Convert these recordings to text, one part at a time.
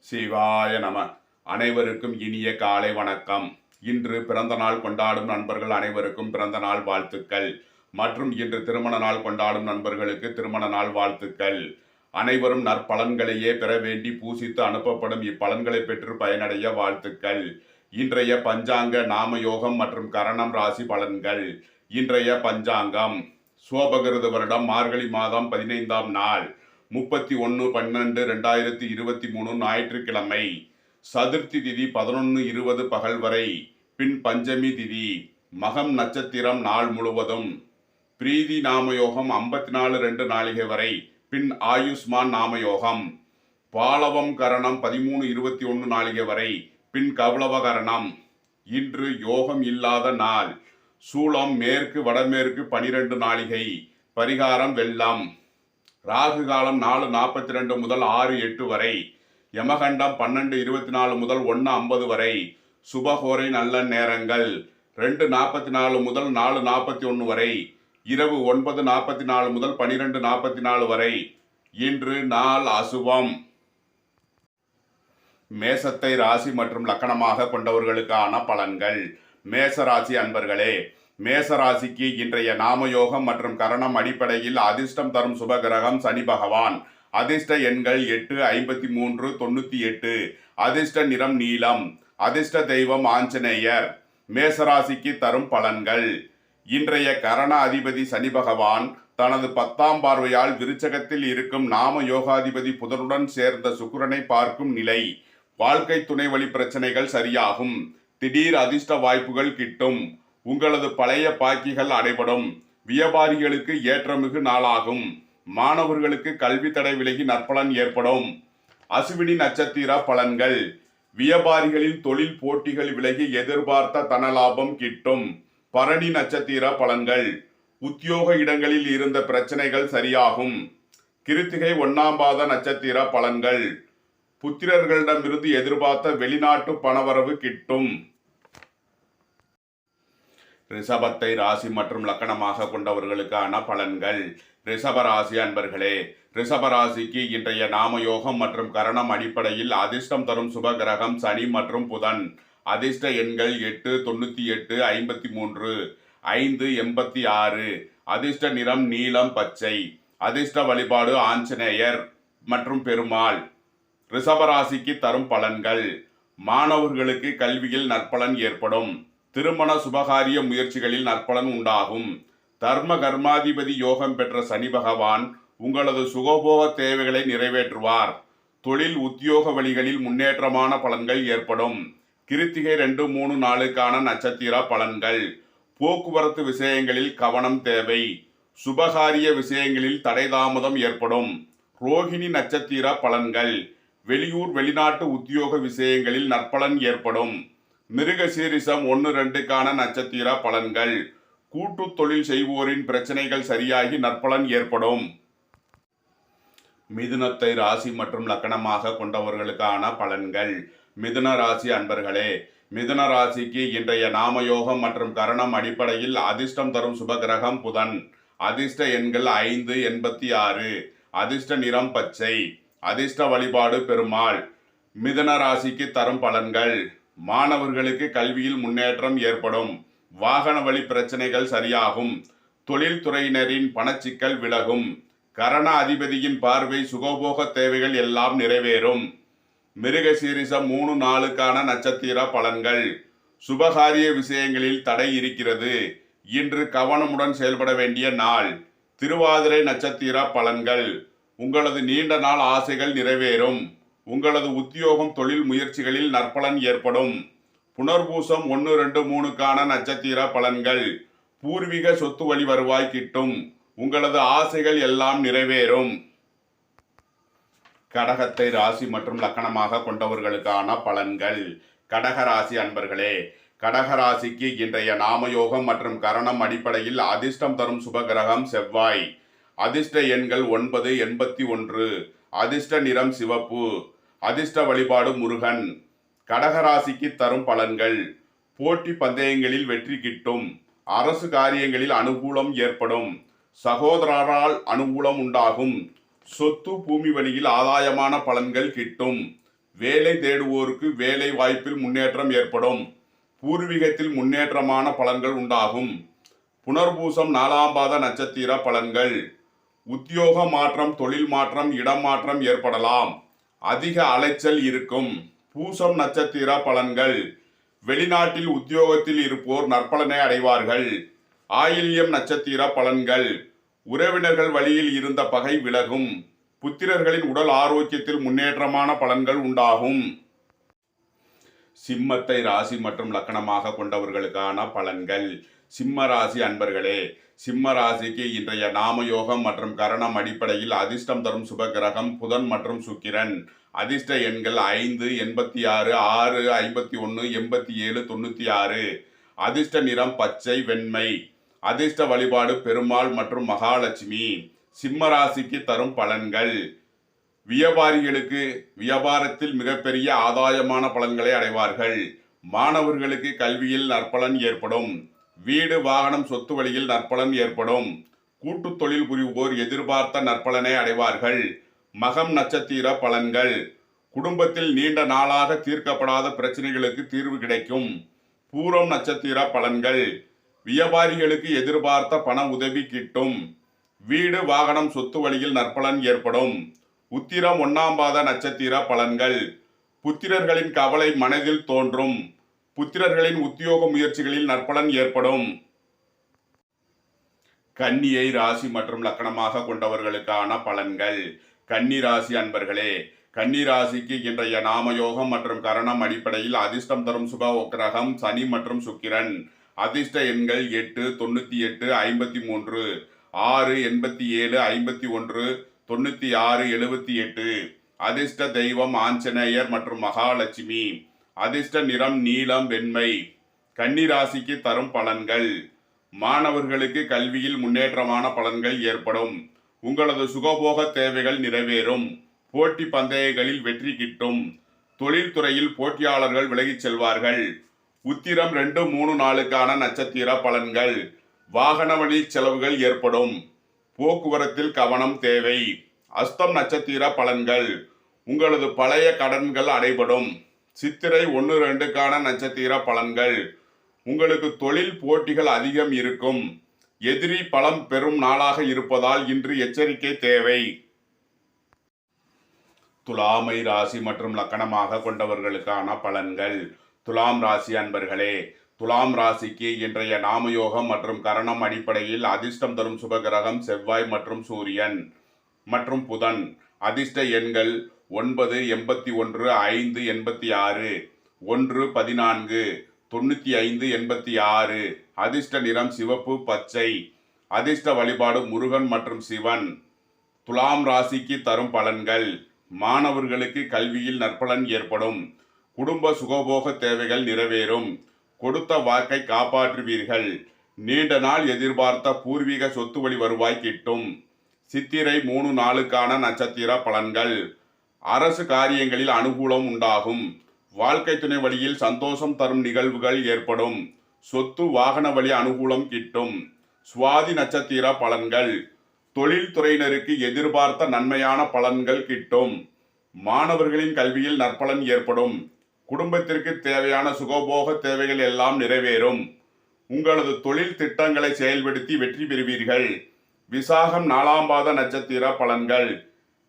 சிவாய நம. அனைவருக்கும் இனிய காலை வணக்கம். இன்று பிறந்த நாள் கொண்டாடும் நண்பர்கள் அனைவருக்கும் பிறந்த நாள் வாழ்த்துக்கள் மற்றும் இன்று திருமண நாள் கொண்டாடும் நண்பர்களுக்கு திருமண நாள் வாழ்த்துக்கள். அனைவரும் நற்பலன்களையே பெற வேண்டி பூசித்து அனுப்பப்படும் இப்பலன்களை பெற்று பயனடைய வாழ்த்துக்கள். இன்றைய பஞ்சாங்க நாம யோகம் மற்றும் கரணம் ராசி பலன்கள். இன்றைய பஞ்சாங்கம் சோபகிருத வருடம் மார்கழி மாதம் 15ஆம் நாள் 31/12/2023 ஞாயிற்றுக்கிழமை. சதுர்த்தி திதி 11:20 பகல் வரை. பின் பஞ்சமி திதி. மகம் நட்சத்திரம் நாள் முழுவதும். பிரீதி நாமயோகம் 54:2 நாளிகை வரை. பின் ஆயுஷ்மான் நாமயோகம். பாலவம் கரணம் 13:21 நாளிகை வரை. பின் கௌளவ கரணம். இன்று யோகம் இல்லாத நாள். சூலம் மேற்கு வடமேற்கு 12 நாளிகை. பரிகாரம் வெள்ளம். ராகு காலம் 4:42 முதல் 6:08 வரை. யமகண்டம் 12:24 முதல் 1:50 வரை. சுபகோரை நல்ல நேரங்கள் 2:44 முதல் 4:41 வரை. இரவு 9:44 முதல் 12:44 வரை. இன்று நாள் அசுபம். மேசத்தை ராசி மற்றும் லக்கணமாக கொண்டவர்களுக்கான பலன்கள். மேச ராசி அன்பர்களே, மேசராசிக்கு இன்றைய நாமயோகம் மற்றும் கரணம் அடிப்படையில் அதிர்ஷ்டம் தரும் சுபகிரகம் சனி பகவான். அதிர்ஷ்ட எண்கள் 8, 53, 98. அதிர்ஷ்ட நிறம் நீலம். அதிர்ஷ்ட தெய்வம் ஆஞ்சநேயர். மேசராசிக்கு தரும் பலன்கள். இன்றைய கரண அதிபதி சனி பகவான் தனது 10ஆம் பார்வையால் விருச்சகத்தில் இருக்கும் நாம யோகாதிபதி புதனுடன் சேர்ந்த சுக்கிரனை பார்க்கும் நிலை. வாழ்க்கை துணை வழி பிரச்சனைகள் சரியாகும். திடீர் அதிர்ஷ்ட வாய்ப்புகள் கிட்டும். உங்களது பழைய பாக்கிகள் அடைபடும். வியாபாரிகளுக்கு ஏற்றமிகு நாளாகும். மாணவர்களுக்கு கல்வி தடை விலகி நற்பலன் ஏற்படும். அசுவினி நட்சத்திர பலன்கள். வியாபாரிகளின் தொழில் போட்டிகள் விலகி எதிர்பார்த்த தனலாபம் கிட்டும். பரணி நட்சத்திர பலன்கள். உத்தியோக இடங்களில் இருந்த பிரச்சனைகள் சரியாகும். கிருத்திகை 1ஆம் பாத நட்சத்திர பலன்கள். புத்திரர்களிடமிருந்து எதிர்பார்த்த வெளிநாட்டு பணவரவு கிட்டும். ரிஷபத்தை ராசி மற்றும் லக்கணமாக கொண்டவர்களுக்கான பலன்கள். ரிஷபராசி அன்பர்களே, ரிஷபராசிக்கு இன்றைய நாமயோகம் மற்றும் கரணம் அடிப்படையில் அதிர்ஷ்டம் தரும் சுபகிரகம் சனி மற்றும் புதன். அதிர்ஷ்ட எண்கள் 8, 98, 53, 5, 86. அதிர்ஷ்ட நிறம் நீலம் பச்சை. அதிர்ஷ்ட வழிபாடு ஆஞ்சநேயர் மற்றும் பெருமாள். ரிஷபராசிக்கு தரும் பலன்கள். மாணவர்களுக்கு கல்வியில் நற்பலன் ஏற்படும். திருமண சுபகாரிய முயற்சிகளில் நற்பலன் உண்டாகும். தர்ம கர்மாதிபதி யோகம் பெற்ற சனி பகவான் உங்களது சுகபோக தேவைகளை நிறைவேற்றுவார். தொழில் உத்தியோக வழிகளில் முன்னேற்றமான பலன்கள் ஏற்படும். கிருத்திகை 2, 3 நாளுக்கான நட்சத்திர பலன்கள். போக்குவரத்து விஷயங்களில் கவனம் தேவை. சுபகாரிய விஷயங்களில் தடை தாமதம் ஏற்படும். ரோகிணி நட்சத்திர பலன்கள். வெளியூர் வெளிநாட்டு உத்தியோக விஷயங்களில் நற்பலன் ஏற்படும். மிருகசீரிசம் 1-2க்கான நட்சத்திர பலன்கள். கூட்டு தொழில் செய்வோரின் பிரச்சனைகள் சரியாகி நற்பலன் ஏற்படும். மிதுனத்தை ராசி மற்றும் லக்கணமாக கொண்டவர்களுக்கான பலன்கள். மிதுன ராசி அன்பர்களே, மிதுன ராசிக்கு இன்றைய நாமயோகம் மற்றும் கரணம் அடிப்படையில் அதிர்ஷ்டம் தரும் சுபகிரகம் புதன். அதிர்ஷ்ட எண்கள் 5, 86. அதிர்ஷ்ட நிறம் பச்சை. அதிர்ஷ்ட வழிபாடு பெருமாள். மிதுன ராசிக்கு தரும் பலன்கள். மாணவர்களுக்கு கல்வியில் முன்னேற்றம் ஏற்படும். வாகன வழி பிரச்சனைகள் சரியாகும். தொழில் துறையினரின் பணச்சிக்கல் விலகும். கரண அதிபதியின் பார்வை சுகபோக தேவைகள் எல்லாம் நிறைவேறும். மிருகசீரிசம் 3 நாளுக்கான நட்சத்திர பலன்கள். சுபகாரிய விஷயங்களில் தடை இருக்கிறது. இன்று கவனமுடன் செயல்பட வேண்டிய நாள். திருவாதிரை நட்சத்திர பலன்கள். உங்களது நீண்ட நாள் ஆசைகள் நிறைவேறும். உங்களது உத்தியோகம் தொழில் முயற்சிகளில் நற்பலன் ஏற்படும். புனர்பூசம் 1, 2, 3க்கான நட்சத்திர பலன்கள். பூர்வீக சொத்து வழி வருவாய் கிட்டும். உங்களது ஆசைகள் எல்லாம் நிறைவேறும். கடகத்தை ராசி மற்றும் லக்கணமாக கொண்டவர்களுக்கான பலன்கள். கடகராசி அன்பர்களே, கடகராசிக்கு இன்றைய நாமயோகம் மற்றும் கரணம் அடிப்படையில் அதிர்ஷ்டம் தரும் சுபகிரகம் செவ்வாய். அதிர்ஷ்ட எண்கள் 9, 81. அதிர்ஷ்ட நிறம் சிவப்பு. அதிர்ஷ்ட வழிபாடு முருகன். கடகராசிக்கு தரும் பலன்கள். போட்டி பந்தயங்களில் வெற்றி கிட்டும். அரசு காரியங்களில் அனுகூலம் ஏற்படும். சகோதரரால் அனுகூலம் உண்டாகும். சொத்து பூமி வழியில் ஆதாயமான பலன்கள் கிட்டும். வேலை தேடுவோருக்கு வேலை வாய்ப்பில் முன்னேற்றம் ஏற்படும். பூர்வீகத்தில் முன்னேற்றமான பலன்கள் உண்டாகும். புனர்பூசம் 4ஆம் பாத நட்சத்திர பலன்கள். உத்தியோக மாற்றம், தொழில் மாற்றம், இடம் மாற்றம் ஏற்படலாம். அதிக அலைச்சல் இருக்கும். பூசம் நட்சத்திர பலன்கள். வெளிநாட்டில் உத்தியோகத்தில் இருப்போர் நற்பலனை அடைவார்கள். ஆயில்யம் நட்சத்திர பலன்கள். உறவினர்கள் வழியில் இருந்த பகை விலகும். புத்திரர்களின் உடல் ஆரோக்கியத்தில் முன்னேற்றமான பலன்கள் உண்டாகும். சிம்மத்தை ராசி மற்றும் லக்கணமாக கொண்டவர்களுக்கான பலன்கள். சிம்ம ராசி அன்பர்களே, சிம்ம ராசிக்கு இன்றைய நாமயோகம் மற்றும் கரணம் அடிப்படையில் அதிர்ஷ்டம் தரும் சுப கிரகம் புதன் மற்றும் சுக்கிரன். அதிர்ஷ்ட எண்கள் 5, 86, 6, 51, 87, 96. அதிர்ஷ்ட நிறம் பச்சை, வெண்மை. அதிர்ஷ்ட வழிபாடு பெருமாள் மற்றும் மகாலட்சுமி. சிம்ம ராசிக்கு தரும் பலன்கள். வியாபாரிகளுக்கு வியாபாரத்தில் மிகப்பெரிய ஆதாயமான பலன்களை அடைவார்கள். மாணவர்களுக்கு கல்வியில் நற்பலன் ஏற்படும். வீடு, வாகனம், சொத்து வழியில் நற்பலன் ஏற்படும். கூட்டு தொழில் புரிவோர் எதிர்பார்த்த நற்பலனை அடைவார்கள். மகம் நட்சத்திர பலன்கள். குடும்பத்தில் நீண்ட நாளாக தீர்க்கப்படாத பிரச்சனைகளுக்கு தீர்வு கிடைக்கும். பூரம் நட்சத்திர பலன்கள். வியாபாரிகளுக்கு எதிர்பார்த்த பண உதவி கிட்டும். வீடு, வாகனம், சொத்து வழியில் நற்பலன் ஏற்படும். உத்திரம் 1ஆம் பாத நட்சத்திர பலன்கள். புத்திரர்களின் கவலை மனதில் தோன்றும். புத்திரர்களின் உத்தியோக முயற்சிகளில் நற்பலன் ஏற்படும். கன்னியை ராசி மற்றும் லக்கணமாக கொண்டவர்களுக்கான பலன்கள். கன்னி ராசி அன்பர்களே, கன்னி ராசிக்கு இன்றைய நாமயோகம் மற்றும் கரணம் அடிப்படையில் அதிர்ஷ்டம் தரும் சுப கிரகம் சனி மற்றும் சுக்கிரன். அதிர்ஷ்ட எண்கள் 8, 98, 53, 6, 87, 51, 96, 78. அதிர்ஷ்ட தெய்வம் ஆஞ்சநேயர் மற்றும் மகாலட்சுமி. அதிர்ஷ்ட நிறம் நீலம், வெண்மை. கன்னி ராசிக்கு தரும் பலன்கள். மாணவர்களுக்கு கல்வியில் முன்னேற்றமான பலன்கள் ஏற்படும். உங்களது சுகபோக தேவைகள் நிறைவேறும். போட்டி பந்தயங்களில் வெற்றி கிட்டும். தொழில்துறையில் போட்டியாளர்கள் விலகிச் செல்வார்கள். உத்திரம் 2, 3 நாளுக்கான நட்சத்திர பலன்கள். வாகன வழி செலவுகள் ஏற்படும். போக்குவரத்தில் கவனம் தேவை. அஸ்தம் நட்சத்திர பலன்கள். உங்களது பழைய கடன்கள் அடைபடும். சித்திரை 1, 2க்கான நட்சத்திர பலன்கள். உங்களுக்கு தொழில் போட்டிகள் அதிகம் இருக்கும். எதிரி பலம் பெறும் நாளாக இருப்பதால் இன்று எச்சரிக்கை தேவை. துலாமை ராசி மற்றும் லக்கணமாக கொண்டவர்களுக்கான பலன்கள். துலாம் ராசி அன்பர்களே, துலாம் ராசிக்கு இன்றைய நாமயோகம் மற்றும் கரணம் அடிப்படையில் அதிர்ஷ்டம் தரும் சுபகிரகம் செவ்வாய் மற்றும் சூரியன் மற்றும் புதன். அதிர்ஷ்ட எண்கள் 9, 81, 5, 86, 1, 14, 95, 86. அதிர்ஷ்ட நிறம் சிவப்பு, பச்சை. அதிர்ஷ்ட வழிபாடு முருகன் மற்றும் சிவன். துலாம் ராசிக்கு தரும் பலன்கள். மாணவர்களுக்கு கல்வியில் நற்பலன் ஏற்படும். குடும்ப சுகபோக தேவைகள் நிறைவேறும். கொடுத்த வாக்கை காப்பாற்றுவீர்கள். நீண்ட நாள் எதிர்பார்த்த பூர்வீக சொத்து வழி வருவாய் கிட்டும். சித்திரை 3 நாளுக்கான நட்சத்திர பலன்கள். அரசு காரியங்களில் அனுகூலம் உண்டாகும். வாழ்க்கை துணை வழியில் சந்தோஷம் தரும் நிகழ்வுகள் ஏற்படும். சொத்து வாகன வழி அனுகூலம் கிட்டும். சுவாதி நட்சத்திர பலன்கள். தொழில்துறையினருக்கு எதிர்பார்த்த நன்மையான பலன்கள் கிட்டும். மாணவர்களின் கல்வியில் நற்பலன் ஏற்படும். குடும்பத்திற்கு தேவையான சுகபோக தேவைகள் எல்லாம் நிறைவேறும். உங்களது தொழில் திட்டங்களை செயல்படுத்தி வெற்றி பெறுவீர்கள். விசாகம் 4ஆம் பாத நட்சத்திர பலன்கள்.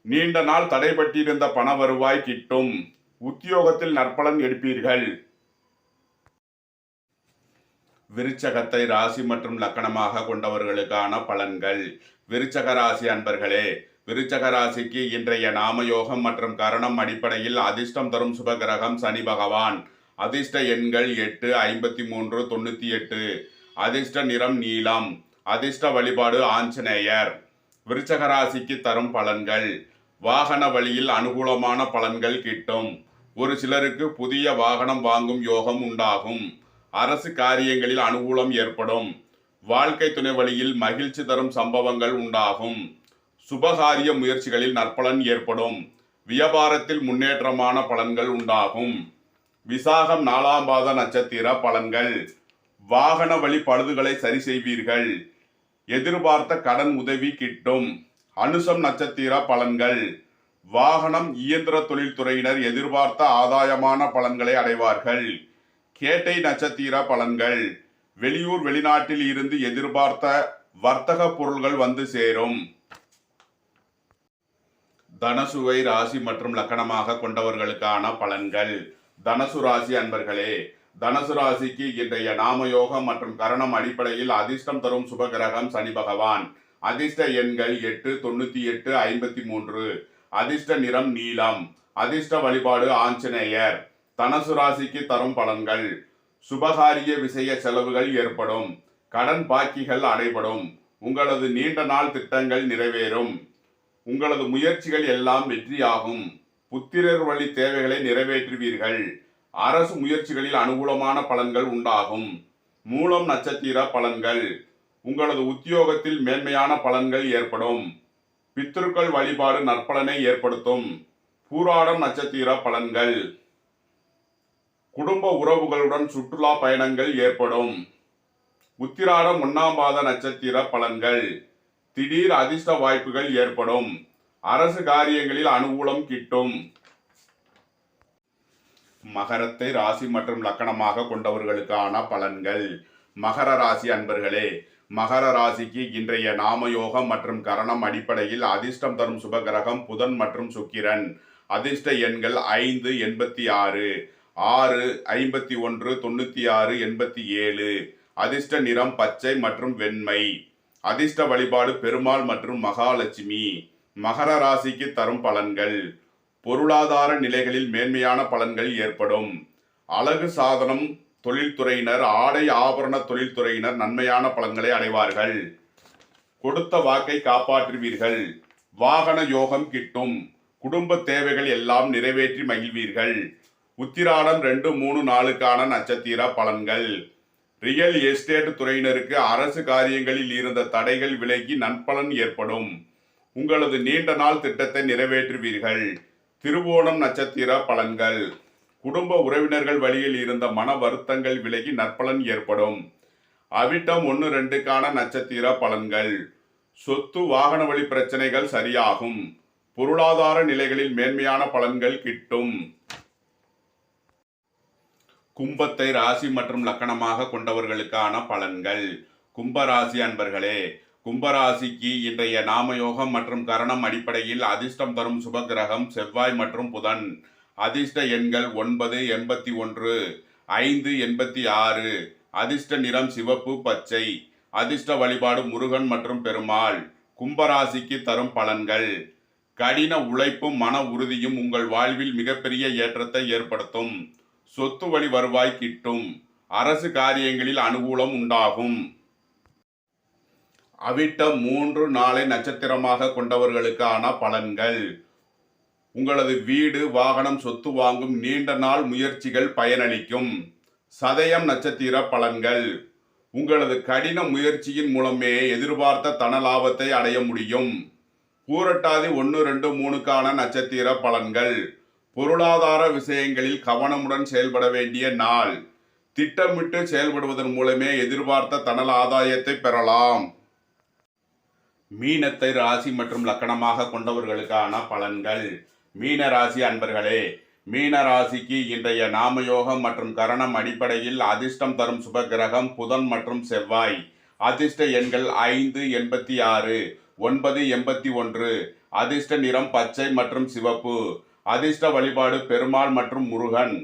நீண்ட நாள் தடைபட்டிருந்த பண வருவாய் கிட்டும். உத்தியோகத்தில் நற்பலன் எடுப்பீர்கள். விருச்சகத்தை ராசி மற்றும் லக்கணமாக கொண்டவர்களுக்கான பலன்கள். விருச்சக ராசி அன்பர்களே, விருச்சக ராசிக்கு இன்றைய நாமயோகம் மற்றும் கரணம் அடிப்படையில் அதிர்ஷ்டம் தரும் சுபகிரகம் சனி பகவான். அதிர்ஷ்ட எண்கள் 8, 53, 98. அதிர்ஷ்ட நிறம் நீலம். அதிர்ஷ்ட வழிபாடு ஆஞ்சநேயர். விருச்சக ராசிக்கு தரும் பலன்கள். வாகன வழியில் அனுகூலமான பலன்கள் கிட்டும். ஒரு சிலருக்கு புதிய வாகனம் வாங்கும் யோகம் உண்டாகும். அரசு காரியங்களில் அனுகூலம் ஏற்படும். வாழ்க்கை துணை வழியில் மகிழ்ச்சி தரும் சம்பவங்கள் உண்டாகும். சுபகாரிய முயற்சிகளில் நற்பலன் ஏற்படும். வியாபாரத்தில் முன்னேற்றமான பலன்கள் உண்டாகும். விசாகம் 4ஆம் பாத நட்சத்திர பலன்கள். வாகன வழி பழுதுகளை சரி செய்வீர்கள். எதிர்பார்த்த கடன் உதவி கிட்டும். அனுசம் நட்சத்திர பலன்கள். வாகனம் இயந்திர தொழில்துறையினர் எதிர்பார்த்த ஆதாயமான பலன்களை அடைவார்கள். கேட்டை நட்சத்திர பலன்கள். வெளியூர் வெளிநாட்டில் இருந்து எதிர்பார்த்த வர்த்தக பொருள்கள் வந்து சேரும். தனுசுவை ராசி மற்றும் லக்கணமாக கொண்டவர்களுக்கான பலன்கள். தனுசு ராசி அன்பர்களே, தனுசு ராசிக்கு இன்றைய நாமயோகம் மற்றும் கரணம் அடிப்படையில் அதிர்ஷ்டம் தரும் சுபகிரகம் சனி பகவான். அதிர்ஷ்ட எண்கள் 8, 98, 53. அதிர்ஷ்ட நிறம் நீலம். அதிர்ஷ்ட வழிபாடு ஆஞ்சநேயர். தனுசு ராசிக்கு தரும் பலன்கள். சுபகாரிய விஷய செலவுகள் ஏற்படும். கடன் பாக்கிகள் அடைபடும். உங்களது நீண்ட நாள் திட்டங்கள் நிறைவேறும். உங்களது முயற்சிகள் எல்லாம் வெற்றியாகும். புத்திரர் வழி தேவைகளை நிறைவேற்றுவீர்கள். அரசு முயற்சிகளில் அனுகூலமான பலன்கள் உண்டாகும். மூலம் நட்சத்திர பலன்கள். உங்களது உத்தியோகத்தில் மேன்மையான பலன்கள் ஏற்படும். பித்ருக்கள் வழிபாடு நற்பலனை ஏற்படுத்தும். பூராடம் நட்சத்திர பலன்கள். குடும்ப உறவுகளுடன் சுற்றுலா பயணங்கள் ஏற்படும். உத்திராடம் 1ஆம் பாத நட்சத்திர பலன்கள். திடீர் அதிர்ஷ்ட வாய்ப்புகள் ஏற்படும். அரசு காரியங்களில் அனுகூலம் கிட்டும். மகரத்தை ராசி மற்றும் லக்கணமாக கொண்டவர்களுக்கான பலன்கள். மகர ராசி அன்பர்களே, மகர ராசிக்கு இன்றைய நாமயோகம் மற்றும் கரணம் அடிப்படையில் அதிர்ஷ்டம் தரும் சுபகிரகம் புதன் மற்றும் சுக்கிரன். அதிர்ஷ்ட எண்கள் 5, 86, 6, 51, 96, 87. அதிர்ஷ்ட நிறம் பச்சை மற்றும் வெண்மை. அதிர்ஷ்ட வழிபாடு பெருமாள் மற்றும் மகாலட்சுமி. மகர ராசிக்கு தரும் பலன்கள். பொருளாதார நிலைகளில் மேன்மையான பலன்கள் ஏற்படும். அழகு சாதனம் தொழில்துறையினர், ஆடை ஆபரண தொழில்துறையினர் நன்மையான பலன்களை அடைவார்கள். கொடுத்த வாக்கை காப்பாற்றுவீர்கள். வாகன யோகம் கிட்டும். குடும்ப தேவைகள் எல்லாம் நிறைவேற்றி மகிழ்வீர்கள். உத்திராடம் 2, 3, 4க்கான நட்சத்திர பலன்கள். ரியல் எஸ்டேட் துறையினருக்கு அரசு காரியங்களில் இருந்த தடைகள் விலகி நற்பலன் ஏற்படும். உங்களது நீண்ட நாள் திட்டத்தை நிறைவேற்றுவீர்கள். திருவோணம் நட்சத்திர பலன்கள். குடும்ப உறவினர்கள் வழியில் இருந்த மன வருத்தங்கள் விலகி நற்பலன் ஏற்படும். அவிட்டம் 1, 2க்கான நட்சத்திர பலன்கள். சொத்து வாகன வழி பிரச்சனைகள் சரியாகும். பொருளாதார நிலைகளில் மேன்மையான பலன்கள் கிட்டும். கும்பத்தை ராசி மற்றும் லக்கணமாக கொண்டவர்களுக்கான பலன்கள். கும்பராசி அன்பர்களே, கும்பராசிக்கு இன்றைய நாமயோகம் மற்றும் கரணம் அடிப்படையில் அதிர்ஷ்டம் தரும் சுபகிரகம் செவ்வாய் மற்றும் புதன். அதிர்ஷ்ட எண்கள் 9, 81, 5, 86. அதிர்ஷ்ட நிறம் சிவப்பு, பச்சை. அதிர்ஷ்ட வழிபாடு முருகன் மற்றும் பெருமாள். கும்பராசிக்கு தரும் பலன்கள். கடின உழைப்பும் மன உறுதியும் உங்கள் வாழ்வில் மிகப்பெரிய ஏற்றத்தை ஏற்படுத்தும். சொத்து வழி வருவாய் கிட்டும். அரசு காரியங்களில் அனுகூலம் உண்டாகும். அவிட்டம் 3, 4 நட்சத்திரமாக கொண்டவர்களுக்கான பலன்கள். உங்களது வீடு, வாகனம், சொத்து வாங்கும் நீண்ட நாள் முயற்சிகள் பயனளிக்கும். சதயம் நட்சத்திர பலன்கள். உங்களது கடின முயற்சியின் மூலமே எதிர்பார்த்த தன லாபத்தை அடைய முடியும். பூரட்டாதி 1, 2, 3க்கான நட்சத்திர பலன்கள். பொருளாதார விஷயங்களில் கவனமுடன் செயல்பட வேண்டிய நாள். திட்டமிட்டு செயல்படுவதன் மூலமே எதிர்பார்த்த தனல் ஆதாயத்தை பெறலாம். மீனத்தை ராசி மற்றும் லக்கணமாக கொண்டவர்களுக்கான பலன்கள். மீன ராசி அன்பர்களே, மீன ராசிக்கு இன்றைய நாமயோகம் மற்றும் கரணம் அடிப்படையில் அதிர்ஷ்டம் தரும் சுபகிரகம் புதன் மற்றும் செவ்வாய். அதிர்ஷ்ட எண்கள் 5, 86, 9, 81. அதிர்ஷ்ட நிறம் பச்சை மற்றும் சிவப்பு. அதிர்ஷ்ட வழிபாடு பெருமாள் மற்றும் முருகன்.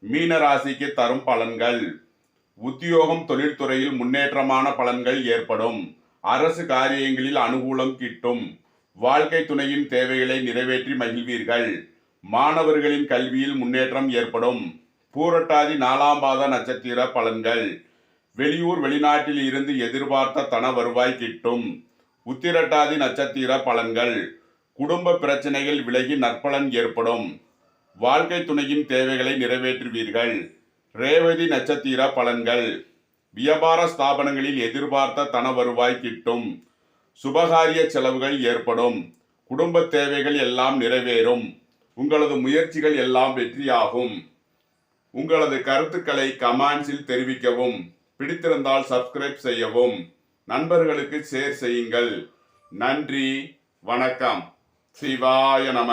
மீன ராசிக்கு தரும் பலன்கள். உத்தியோகம் தொழில்துறையில் முன்னேற்றமான பலன்கள் ஏற்படும். அரசு காரியங்களில் அனுகூலம் கிட்டும். வாழ்க்கை துணையின் தேவைகளை நிறைவேற்றி மகிழ்வீர்கள். மாணவர்களின் கல்வியில் முன்னேற்றம் ஏற்படும். பூரட்டாதி 4ஆம் பாத நட்சத்திர பலன்கள். வெளியூர் வெளிநாட்டில் இருந்து எதிர்பார்த்த தன வருவாய் கிட்டும். உத்திரட்டாதி நட்சத்திர பலன்கள். குடும்ப பிரச்சனைகள் விலகி நற்பலன் ஏற்படும். வாழ்க்கை துணையின் தேவைகளை நிறைவேற்றுவீர்கள். ரேவதி நட்சத்திர பலன்கள். வியாபார ஸ்தாபனங்களில் எதிர்பார்த்த தன வருவாய் கிட்டும். சுபகாரிய செலவுகள் ஏற்படும். குடும்ப தேவைகள் எல்லாம் நிறைவேறும். உங்களது முயற்சிகள் எல்லாம் வெற்றியாகும். உங்களது கருத்துக்களை கமெண்ட்ஸில் தெரிவிக்கவும். பிடித்திருந்தால் சப்ஸ்கிரைப் செய்யவும். நண்பர்களுக்கு ஷேர் செய்யுங்கள். நன்றி, வணக்கம். சிவாய நம.